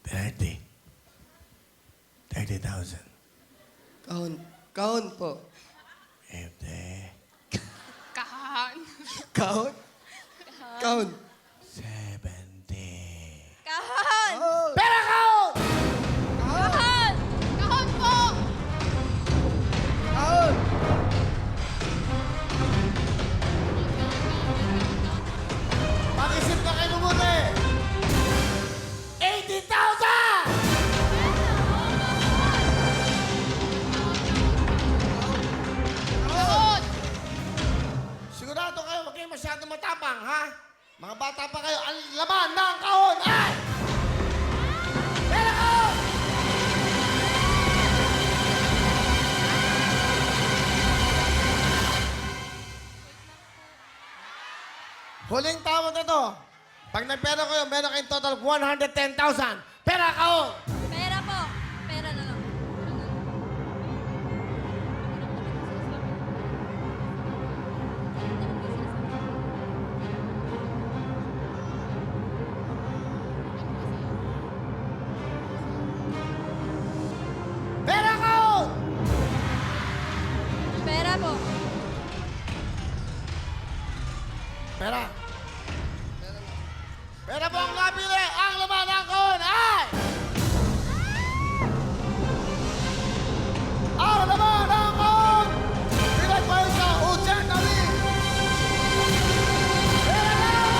30. 30,000. Kahon. Kahon po. 50. Kahon. Kahon? Kahon. 70. Kahon! Pera kahon! Kahon! Kahon po! Kahon! Mag-isip na kayo mabuti! 80,000! Kahon! Sigurado kayo, huwag kayong masyadong matapang, ha? Mga bata pa kayo, ang laman ng kahon ay... Pera kahon! Huling tawag na to. Pag nagpera kayo, meron kayong total of 110,000. Pera kahon! Pera po. Pera na lang. Pera kahon! Pera po. Pera. Pera po ang napili. Ang laman ng kahon ay... Ang laman ng kahon! Pinagpahin sa Uchen Nabi! Pera kahon!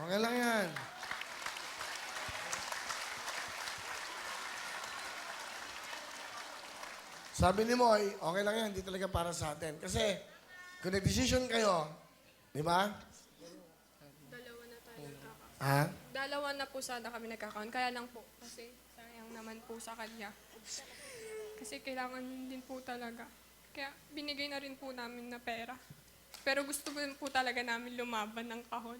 Okay lang yan. Sabi ni Moy, okay lang yan, hindi talaga para sa atin. Kasi, kung nag-decision kayo, di ba? Dalawa na tayo nagkakaon. Ha? Dalawa na po sana kami nagkakaon. Kaya lang po, kasi sayang naman po sa kanya. Kasi kailangan din po talaga. Kaya binigay na rin po namin na pera. Pero gusto din po talaga namin lumaban ng kahon.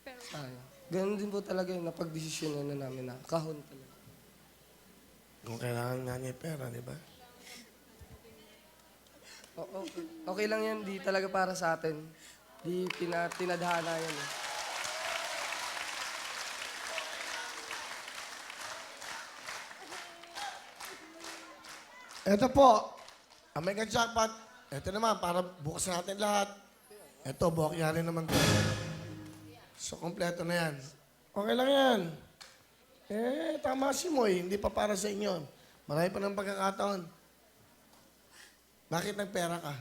Pero Sayang. Ganun din po talaga yung napag-desisyonan na namin na kahon talaga. Kung kailangan nga niya pera, di ba? Okay. Okay lang yan, di talaga para sa atin. Di tinadhana yan eh. Ito po, ang mega jackpot. Ito naman, para bukas natin lahat. Ito, buhok yari naman to. So, kompleto na yan. Okay lang yan. Tama si Moy. Hindi pa para sa inyo. Marami pa ng pagkakataon. Bakit nagpera ka?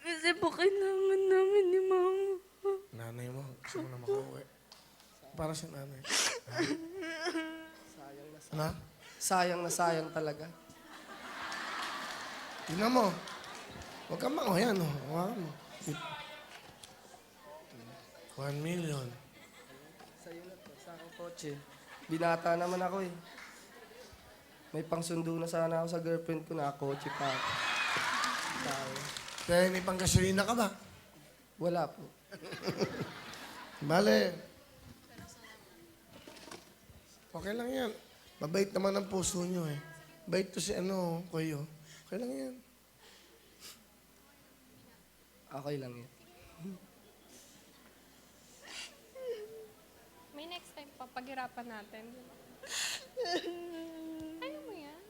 Kasi po kailangan namin ni Mama. Nanay mo, gusto mo na makauwi. Para sa nanay. Ano? Sayang na sayang talaga. Tingnan mo. Huwag kang mga, yan, oh. Hawakan mo. 1 million. Sa'yo na to, sa aking kotse. Binata naman ako eh. May pangsundo na sana ako sa girlfriend ko na kotse pa ako. Sayang. Kaya may panggasolina ka ba? Wala po. Bale. Okay lang yan. Mabait naman ang puso nyo eh. Bait to si Kuyo. Okay lang yan. Okay lang yan. May paghirapan natin. Di ba? Ano mo yan?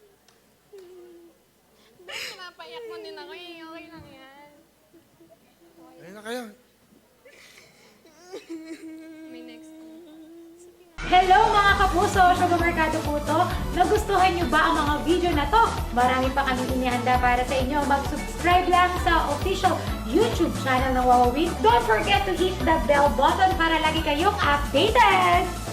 Ba't pinapayak mo din ako eh? Okay lang yan. Ayun na kayo. May next. Hello mga kapuso! Sugar Mercado po to. Nagustuhan nyo ba ang mga video na to? Marami pa kami inihanda para sa inyo. Mag-subscribe lang sa official YouTube channel ng Wawa Wings. Don't forget to hit the bell button para lagi kayong updated!